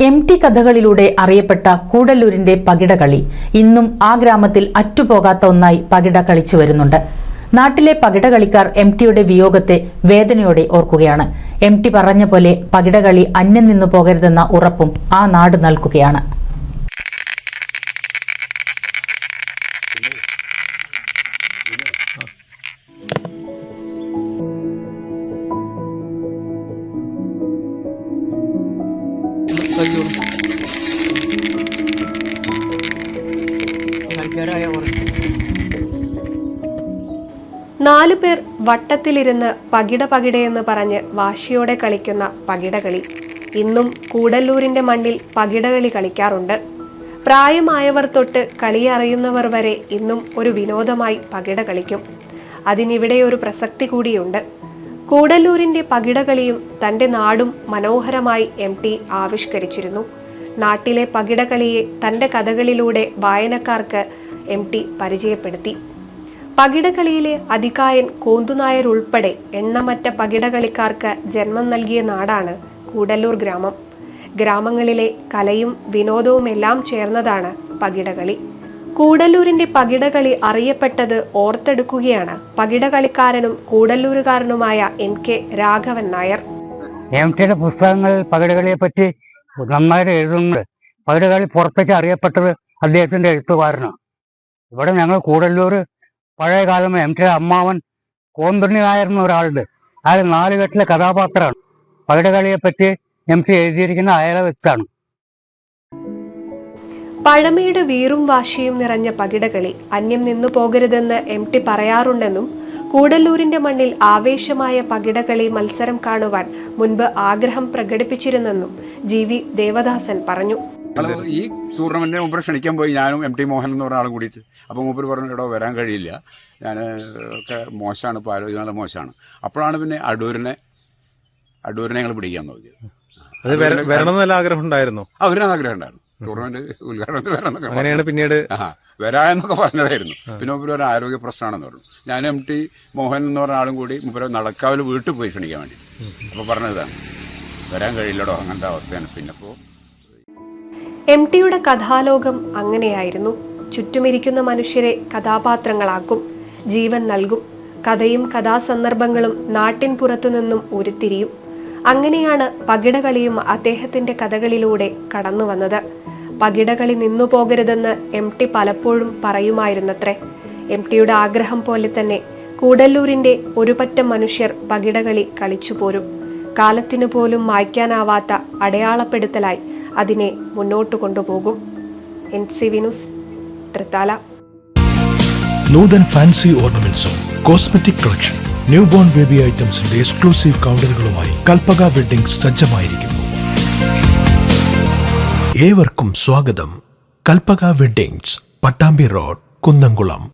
എം.ടി കഥകളിലൂടെ അറിയപ്പെട്ട കൂടല്ലൂരിന്റെ പകിടകളി ഇന്നും ആ ഗ്രാമത്തിൽ അറ്റുപോകാത്ത ഒന്നായി പകിട കളിച്ചു വരുന്നുണ്ട്. നാട്ടിലെ പകിടകളിക്കാർ എം.ടിയുടെ വിയോഗത്തെ വേദനയോടെ ഓർക്കുകയാണ്. എം.ടി പറഞ്ഞ പോലെ പകിടകളി അന്യം നിന്നു പോകരുതെന്ന ഉറപ്പും ആ നാട് നൽകുകയാണ്. നാലുപേർ വട്ടത്തിലിരുന്ന് പകിടയെന്ന് പറഞ്ഞ് വാശിയോടെ കളിക്കുന്ന പകിടകളി ഇന്നും കൂടല്ലൂരിന്റെ മണ്ണിൽ പകിടകളി കളിക്കാറുണ്ട്. പ്രായമായവർ തൊട്ട് കളിയറിയുന്നവർ വരെ ഇന്നും ഒരു വിനോദമായി പകിട കളിക്കും. അതിനിവിടെ ഒരു പ്രസക്തി കൂടിയുണ്ട്. കൂടല്ലൂരിന്റെ പകിടകളിയും തൻ്റെ നാടും മനോഹരമായി എം.ടി ആവിഷ്കരിച്ചിരുന്നു. നാട്ടിലെ പകിടകളിയെ തൻ്റെ കഥകളിലൂടെ വായനക്കാർക്ക് എം.ടി പരിചയപ്പെടുത്തി. പകിടകളിയിലെ അതികായൻ കോന്തുനായർ ഉൾപ്പെടെ എണ്ണമറ്റ പകിടകളിക്കാർക്ക് ജന്മം നൽകിയ നാടാണ് കൂടല്ലൂർ ഗ്രാമം. ഗ്രാമങ്ങളിലെ കലയും വിനോദവും എല്ലാം ചേർന്നതാണ് പകിടകളി. കൂടല്ലൂരിന്റെ പകിടകളി അറിയപ്പെട്ടത് ഓർത്തെടുക്കുകയാണ് പകിടകളിക്കാരനും കൂടല്ലൂരുകാരനുമായ N.K. രാഘവൻ നായർ. എം.ടിയുടെ പുസ്തകങ്ങൾ പകിടകളിയെ പറ്റി നന്നായിട്ട് എഴുതുന്നുണ്ട്. പകിടകളി പുറത്തേക്ക് അറിയപ്പെട്ടത് അദ്ദേഹത്തിന്റെ എഴുത്തുകാരനാണ്. ഇവിടെ ഞങ്ങൾ കൂടല്ലൂർ പഴയ കാലം എം.ടിയുടെ അമ്മാവൻ കോന്തുണ്ണി നായർ എന്ന ഒരാളുണ്ട്. അയാൾ നാലുകെട്ടിലെ കഥാപാത്രമാണ്. പകിടകളിയെ പറ്റി എം.ടി എഴുതിയിരിക്കുന്ന അയാളെ വെച്ചാണ്. പഴമയുടെ വീറും വാശിയും നിറഞ്ഞ പകിടകളി അന്യം നിന്നു പോകരുതെന്ന് എം.ടി പറയാറുണ്ടെന്നും കൂടല്ലൂരിന്റെ മണ്ണിൽ ആവേശമായ പകിടകളി മത്സരം കാണുവാൻ മുൻപ് ആഗ്രഹം പ്രകടിപ്പിച്ചിരുന്നെന്നും GV ദേവദാസൻ പറഞ്ഞു. ഈ ടൂർണമെന്റിന് മുമ്പ് ക്ഷണിക്കാൻ പോയി ഞാനും M.T. മോഹൻ എന്ന് പറഞ്ഞ ആളും കൂടിയിട്ട്. അപ്പോൾ മൂപ്പർ പറഞ്ഞു, ഇടോ വരാൻ കഴിയില്ല, ഞാൻ ഒക്കെ മോശമാണ്, ഇപ്പോൾ ആരോഗ്യം നല്ല മോശമാണ്. അപ്പോഴാണ് പിന്നെ അടൂരിനെ ഞങ്ങൾ പിടിക്കാൻ നോക്കിയത്. വരണമെന്നല്ല ആഗ്രഹം ഉണ്ടായിരുന്നു. അവരാണ് ആഗ്രഹം ഉണ്ടായിരുന്നു. ടൂർണമെന്റ് ഉദ്ഘാടനത്തിൽ വരാന്നൊക്കെ അങ്ങനെയാണ് പിന്നീട് വരാന്നൊക്കെ പറഞ്ഞതായിരുന്നു. പിന്നെ മുമ്പ് ഒരു ആരോഗ്യ പ്രശ്നമാണെന്ന് പറഞ്ഞു. ഞാൻ M.T. മോഹൻ എന്ന് പറഞ്ഞ ആളും കൂടി മുമ്പ് നടക്കാവിൽ വീട്ടിൽ പോയി ക്ഷണിക്കാൻ വേണ്ടി. അപ്പോൾ പറഞ്ഞതാണ് വരാൻ കഴിയില്ലടോ, അങ്ങനത്തെ അവസ്ഥയാണ്. പിന്നെപ്പോൾ M.ടിയുടെ കഥാലോകം അങ്ങനെയായിരുന്നു. ചുറ്റുമിരിക്കുന്ന മനുഷ്യരെ കഥാപാത്രങ്ങളാക്കും, ജീവൻ നൽകും. കഥയും കഥാസന്ദർഭങ്ങളും നാട്ടിൻ പുറത്തുനിന്നും ഉരുത്തിരിയും. അങ്ങനെയാണ് പകിടകളിയും അദ്ദേഹത്തിന്റെ കഥകളിലൂടെ കടന്നു വന്നത്. പകിടകളി നിന്നു പോകരുതെന്ന് M.ടി പലപ്പോഴും പറയുമായിരുന്നത്രേ. M.ടിയുടെ ആഗ്രഹം പോലെ തന്നെ കൂടല്ലൂരിന്റെ ഒരു പറ്റം മനുഷ്യർ പകിടകളി കളിച്ചു പോരും. കാലത്തിനു പോലും മായ്ക്കാനാവാത്ത അടയാളപ്പെടുത്തലായി അതിനെ മുന്നോട്ട് കൊണ്ടുപോകും. NCV news, Thrithala. Nuthan fancy ഓർണമെന്റ്സും cosmetic collection, new born baby ഐറ്റംസിന്റെ എക്സ്ക്ലൂസീവ് കൗണ്ടറുകളുമായി കൽപ്പക വെഡ്ഡിംഗ് സജ്ജമായിരിക്കുന്നു. ഏവർക്കും സ്വാഗതം. Kalpaka weddings, Pattambi road, Kunnamkulam.